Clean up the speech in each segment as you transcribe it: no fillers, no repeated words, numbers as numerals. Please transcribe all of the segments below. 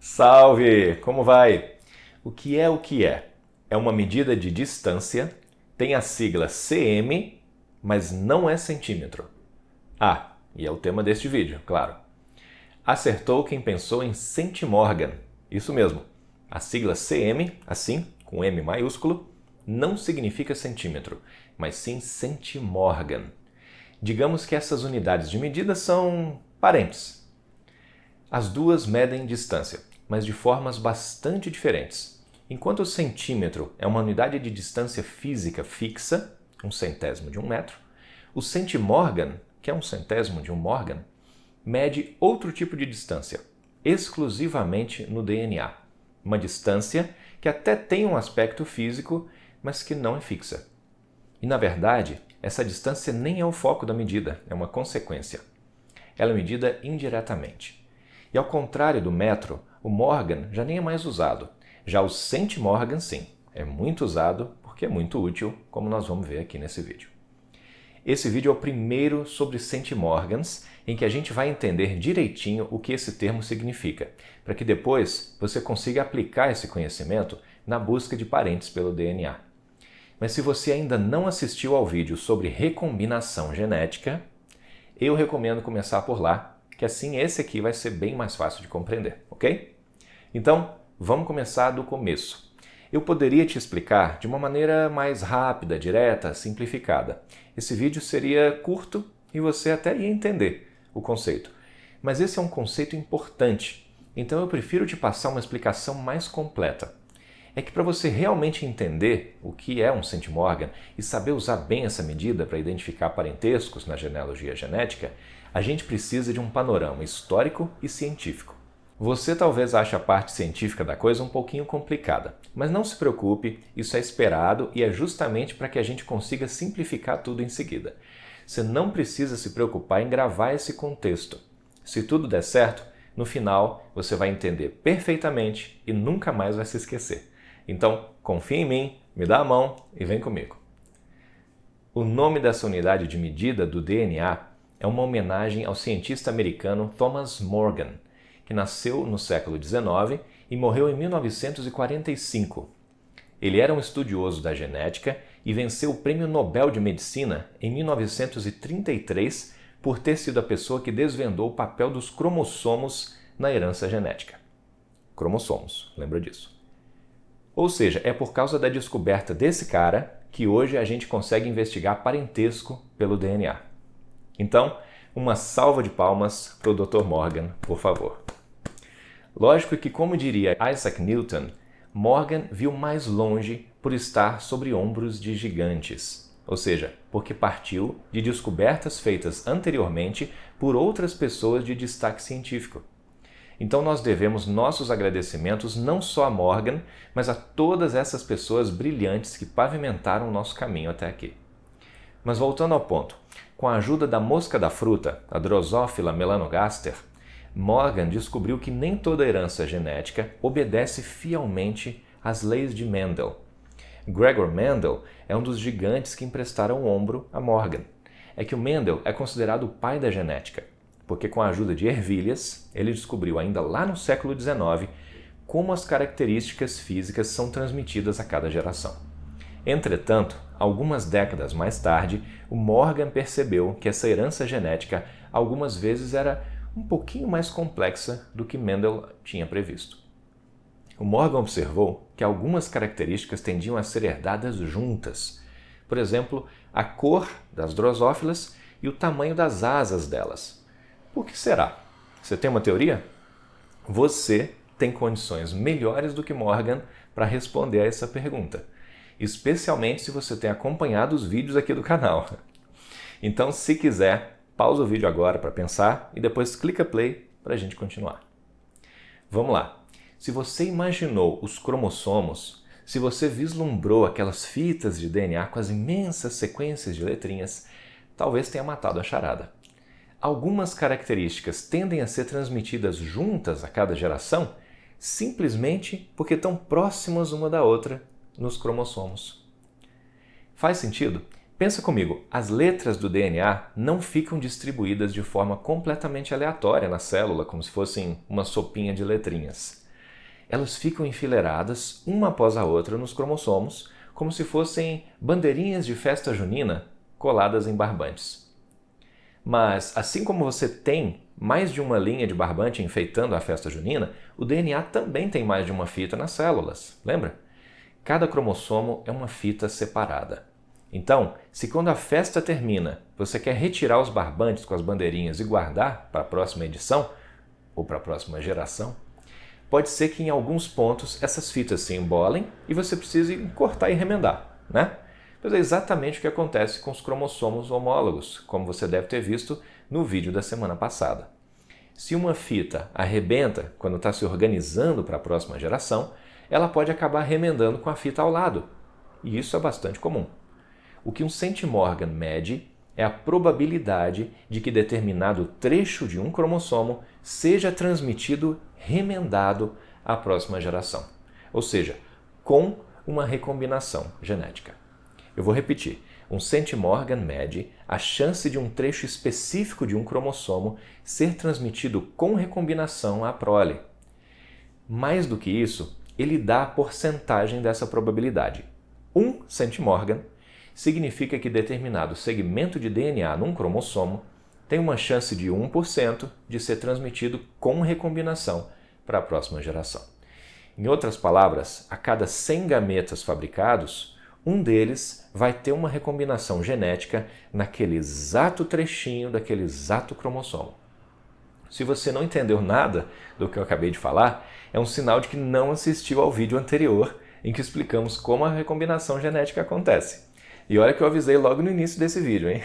Salve! Como vai? O que é o que é? É uma medida de distância, tem a sigla cm, mas não é centímetro. Ah, e é o tema deste vídeo, claro. Acertou quem pensou em centimorgan. Isso mesmo. A sigla cm, assim, com M maiúsculo, não significa centímetro, mas sim centimorgan. Digamos que essas unidades de medida são parentes. As duas medem distância, mas de formas bastante diferentes. Enquanto o centímetro é uma unidade de distância física fixa, um centésimo de um metro, o centimorgan, que é um centésimo de um morgan, mede outro tipo de distância, exclusivamente no DNA. Uma distância que até tem um aspecto físico, mas que não é fixa. E, na verdade, essa distância nem é o foco da medida, é uma consequência. Ela é medida indiretamente. E ao contrário do metro, o morgan já nem é mais usado. Já o centimorgan, sim, é muito usado porque é muito útil, como nós vamos ver aqui nesse vídeo. Esse vídeo é o primeiro sobre centimorgans, em que a gente vai entender direitinho o que esse termo significa, para que depois você consiga aplicar esse conhecimento na busca de parentes pelo DNA. Mas se você ainda não assistiu ao vídeo sobre recombinação genética, eu recomendo começar por lá, que assim esse aqui vai ser bem mais fácil de compreender, ok? Então, vamos começar do começo. Eu poderia te explicar de uma maneira mais rápida, direta, simplificada. Esse vídeo seria curto e você até ia entender o conceito. Mas esse é um conceito importante, então eu prefiro te passar uma explicação mais completa. É que para você realmente entender o que é um centimorgan e saber usar bem essa medida para identificar parentescos na genealogia genética, a gente precisa de um panorama histórico e científico. Você talvez ache a parte científica da coisa um pouquinho complicada, mas não se preocupe, isso é esperado e é justamente para que a gente consiga simplificar tudo em seguida. Você não precisa se preocupar em gravar esse contexto. Se tudo der certo, no final você vai entender perfeitamente e nunca mais vai se esquecer. Então, confia em mim, me dá a mão e vem comigo. O nome dessa unidade de medida do DNA é uma homenagem ao cientista americano Thomas Morgan, que nasceu no século XIX e morreu em 1945. Ele era um estudioso da genética e venceu o Prêmio Nobel de Medicina em 1933 por ter sido a pessoa que desvendou o papel dos cromossomos na herança genética. Cromossomos, lembra disso. Ou seja, é por causa da descoberta desse cara que hoje a gente consegue investigar parentesco pelo DNA. Então, uma salva de palmas para o Dr. Morgan, por favor. Lógico que, como diria Isaac Newton, Morgan viu mais longe por estar sobre ombros de gigantes, ou seja, porque partiu de descobertas feitas anteriormente por outras pessoas de destaque científico. Então nós devemos nossos agradecimentos não só a Morgan, mas a todas essas pessoas brilhantes que pavimentaram o nosso caminho até aqui. Mas voltando ao ponto, com a ajuda da mosca da fruta, a Drosophila melanogaster, Morgan descobriu que nem toda herança genética obedece fielmente às leis de Mendel. Gregor Mendel é um dos gigantes que emprestaram o ombro a Morgan. É que o Mendel é considerado o pai da genética, porque com a ajuda de ervilhas, ele descobriu ainda lá no século XIX como as características físicas são transmitidas a cada geração. Entretanto, algumas décadas mais tarde, o Morgan percebeu que essa herança genética algumas vezes era um pouquinho mais complexa do que Mendel tinha previsto. O Morgan observou que algumas características tendiam a ser herdadas juntas. Por exemplo, a cor das drosófilas e o tamanho das asas delas. Por que será? Você tem uma teoria? Você tem condições melhores do que Morgan para responder a essa pergunta, especialmente se você tem acompanhado os vídeos aqui do canal. Então, se quiser, pausa o vídeo agora para pensar e depois clica play para a gente continuar. Vamos lá. Se você imaginou os cromossomos, se você vislumbrou aquelas fitas de DNA com as imensas sequências de letrinhas, talvez tenha matado a charada. Algumas características tendem a ser transmitidas juntas a cada geração simplesmente porque estão próximas uma da outra nos cromossomos. Faz sentido? Pensa comigo, as letras do DNA não ficam distribuídas de forma completamente aleatória na célula, como se fossem uma sopinha de letrinhas. elas ficam enfileiradas uma após a outra nos cromossomos, como se fossem bandeirinhas de festa junina coladas em barbantes. Mas, assim como você tem mais de uma linha de barbante enfeitando a festa junina, o DNA também tem mais de uma fita nas células, lembra? Cada cromossomo é uma fita separada. Então, se quando a festa termina, você quer retirar os barbantes com as bandeirinhas e guardar para a próxima edição, ou para a próxima geração, pode ser que em alguns pontos essas fitas se embolem e você precise cortar e remendar, né? Pois é exatamente o que acontece com os cromossomos homólogos, como você deve ter visto no vídeo da semana passada. Se uma fita arrebenta quando está se organizando para a próxima geração, ela pode acabar remendando com a fita ao lado, e isso é bastante comum. O que um centimorgan mede é a probabilidade de que determinado trecho de um cromossomo seja transmitido remendado à próxima geração, ou seja, com uma recombinação genética. Eu vou repetir. Um centimorgan mede a chance de um trecho específico de um cromossomo ser transmitido com recombinação à prole. Mais do que isso, ele dá a porcentagem dessa probabilidade. 1 centimorgan significa que determinado segmento de DNA num cromossomo tem uma chance de 1% de ser transmitido com recombinação para a próxima geração. Em outras palavras, a cada 100 gametas fabricados, um deles vai ter uma recombinação genética naquele exato trechinho daquele exato cromossomo. Se você não entendeu nada do que eu acabei de falar, é um sinal de que não assistiu ao vídeo anterior em que explicamos como a recombinação genética acontece. E olha que eu avisei logo no início desse vídeo, hein?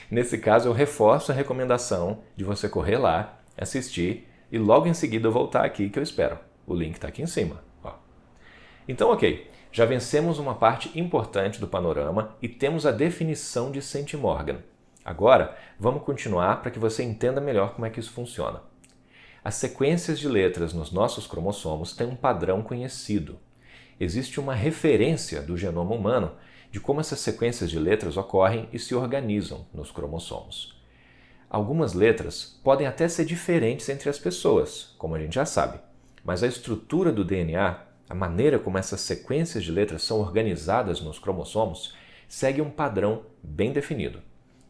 Nesse caso, eu reforço a recomendação de você correr lá, assistir e logo em seguida voltar aqui que eu espero. O link está aqui em cima. Ó. Então, ok. Já vencemos uma parte importante do panorama e temos a definição de centimorgan. Agora, vamos continuar para que você entenda melhor como é que isso funciona. As sequências de letras nos nossos cromossomos têm um padrão conhecido. Existe uma referência do genoma humano de como essas sequências de letras ocorrem e se organizam nos cromossomos. Algumas letras podem até ser diferentes entre as pessoas, como a gente já sabe, mas a estrutura do DNA, a maneira como essas sequências de letras são organizadas nos cromossomos, segue um padrão bem definido.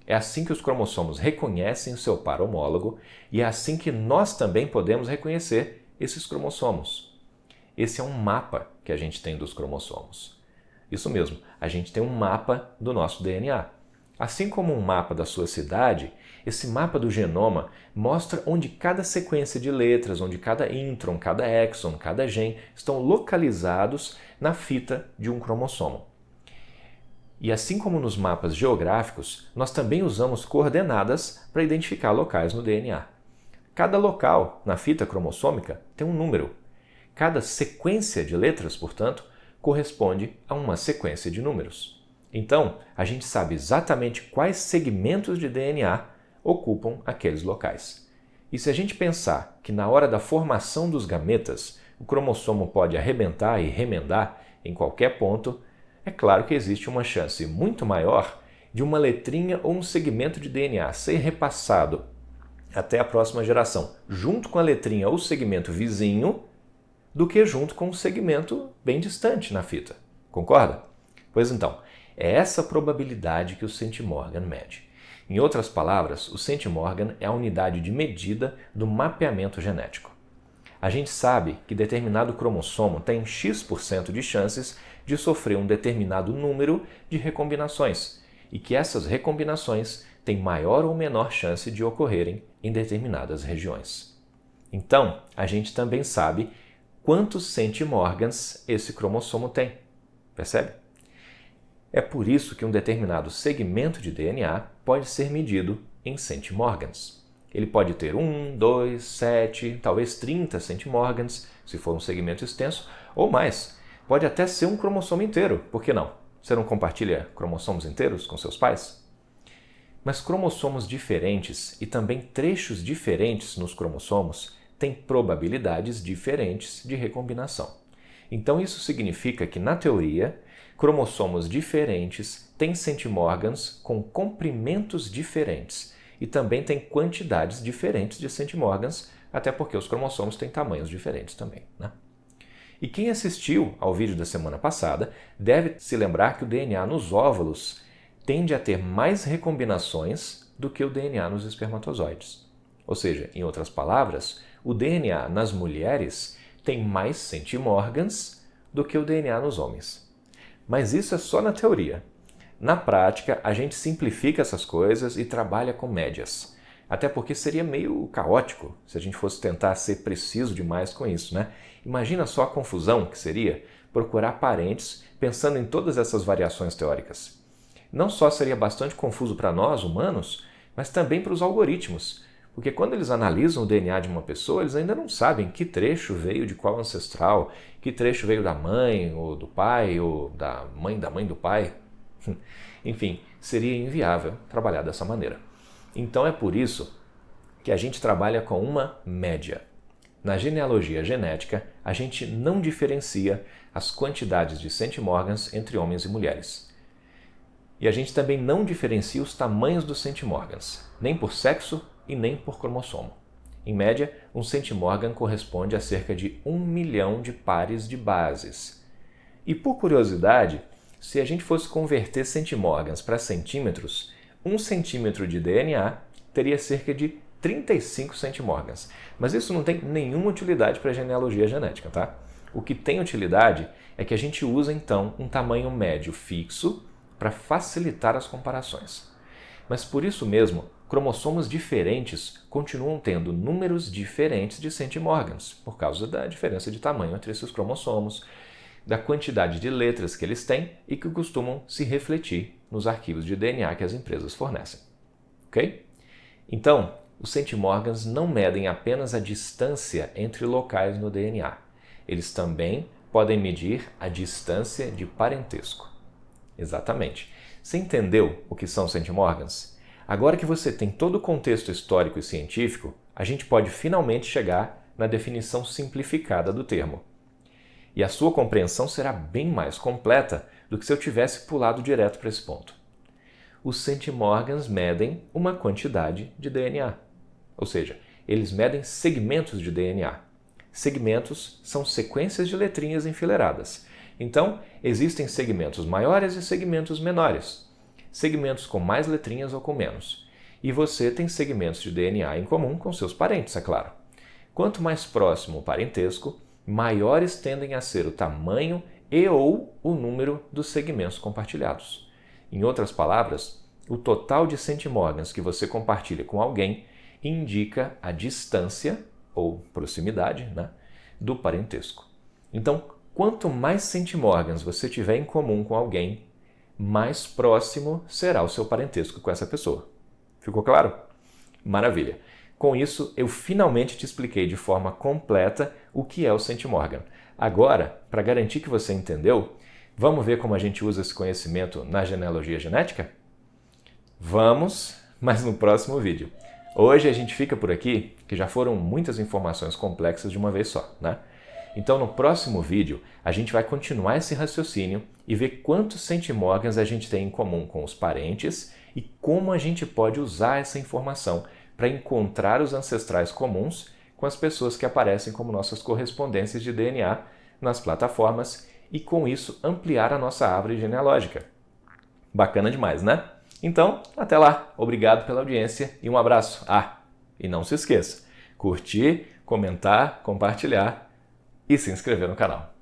É assim que os cromossomos reconhecem o seu par homólogo e é assim que nós também podemos reconhecer esses cromossomos. Esse é um mapa que a gente tem dos cromossomos. Isso mesmo, a gente tem um mapa do nosso DNA. Assim como um mapa da sua cidade, esse mapa do genoma mostra onde cada sequência de letras, onde cada intron, cada exon, cada gen estão localizados na fita de um cromossomo. E assim como nos mapas geográficos, nós também usamos coordenadas para identificar locais no DNA. Cada local na fita cromossômica tem um número. Cada sequência de letras, portanto, corresponde a uma sequência de números. Então, a gente sabe exatamente quais segmentos de DNA ocupam aqueles locais. E se a gente pensar que na hora da formação dos gametas, o cromossomo pode arrebentar e remendar em qualquer ponto, é claro que existe uma chance muito maior de uma letrinha ou um segmento de DNA ser repassado até a próxima geração, junto com a letrinha ou segmento vizinho, do que junto com um segmento bem distante na fita. Concorda? Pois então, é essa probabilidade que o centimorgan mede. Em outras palavras, o centimorgan é a unidade de medida do mapeamento genético. A gente sabe que determinado cromossomo tem X% de chances de sofrer um determinado número de recombinações e que essas recombinações têm maior ou menor chance de ocorrerem em determinadas regiões. Então, a gente também sabe quantos centimorgans esse cromossomo tem. Percebe? É por isso que um determinado segmento de DNA pode ser medido em centimorgans. Ele pode ter 1, 2, 7, talvez 30 centimorgans, se for um segmento extenso, ou mais. Pode até ser um cromossomo inteiro, por que não? Você não compartilha cromossomos inteiros com seus pais? Mas cromossomos diferentes e também trechos diferentes nos cromossomos têm probabilidades diferentes de recombinação. Então isso significa que, na teoria, cromossomos diferentes têm centimorgans com comprimentos diferentes e também têm quantidades diferentes de centimorgans, até porque os cromossomos têm tamanhos diferentes também, né? E quem assistiu ao vídeo da semana passada deve se lembrar que o DNA nos óvulos tende a ter mais recombinações do que o DNA nos espermatozoides. Ou seja, em outras palavras, o DNA nas mulheres tem mais centimórgãs do que o DNA nos homens. Mas isso é só na teoria. Na prática, a gente simplifica essas coisas e trabalha com médias. Até porque seria meio caótico se a gente fosse tentar ser preciso demais com isso, né? Imagina só a confusão que seria procurar parentes pensando em todas essas variações teóricas. Não só seria bastante confuso para nós, humanos, mas também para os algoritmos. Porque quando eles analisam o DNA de uma pessoa, eles ainda não sabem que trecho veio de qual ancestral, que trecho veio da mãe, ou do pai, ou da mãe do pai. Enfim, seria inviável trabalhar dessa maneira. Então é por isso que a gente trabalha com uma média. Na genealogia genética, a gente não diferencia as quantidades de centimórgãs entre homens e mulheres. E a gente também não diferencia os tamanhos dos centimórgãs, nem por sexo e nem por cromossomo. Em média, um centimórgão corresponde a cerca de 1 milhão de pares de bases. E por curiosidade, se a gente fosse converter centimórgãos para centímetros, 1 centímetro de DNA teria cerca de 35 centimórgãos. Mas isso não tem nenhuma utilidade para a genealogia genética, tá? O que tem utilidade é que a gente usa, então, um tamanho médio fixo para facilitar as comparações. Mas por isso mesmo, cromossomos diferentes continuam tendo números diferentes de centimórgãos, por causa da diferença de tamanho entre esses cromossomos, da quantidade de letras que eles têm e que costumam se refletir nos arquivos de DNA que as empresas fornecem. Ok? Então, os centimórgãos não medem apenas a distância entre locais no DNA. Eles também podem medir a distância de parentesco. Exatamente. Você entendeu o que são centimórgãos? Agora que você tem todo o contexto histórico e científico, a gente pode finalmente chegar na definição simplificada do termo. E a sua compreensão será bem mais completa do que se eu tivesse pulado direto para esse ponto. Os centimórgãos medem uma quantidade de DNA. Ou seja, eles medem segmentos de DNA. Segmentos são sequências de letrinhas enfileiradas. Então, existem segmentos maiores e segmentos menores. Segmentos com mais letrinhas ou com menos. E você tem segmentos de DNA em comum com seus parentes, é claro. Quanto mais próximo o parentesco, maiores tendem a ser o tamanho e ou o número dos segmentos compartilhados. Em outras palavras, o total de centimórgãos que você compartilha com alguém indica a distância, ou proximidade, né, do parentesco. Então, quanto mais centimórgãos você tiver em comum com alguém, mais próximo será o seu parentesco com essa pessoa. Ficou claro? Maravilha! Com isso, eu finalmente te expliquei de forma completa o que é o centimórgão. Agora, para garantir que você entendeu, vamos ver como a gente usa esse conhecimento na genealogia genética? Vamos, mas no próximo vídeo. Hoje a gente fica por aqui, que já foram muitas informações complexas de uma vez só, né? Então no próximo vídeo a gente vai continuar esse raciocínio e ver quantos centimórgãos a gente tem em comum com os parentes e como a gente pode usar essa informação para encontrar os ancestrais comuns com as pessoas que aparecem como nossas correspondências de DNA nas plataformas e com isso ampliar a nossa árvore genealógica. Bacana demais, né? Então, até lá. Obrigado pela audiência e um abraço. Ah, e não se esqueça, curtir, comentar, compartilhar e se inscrever no canal.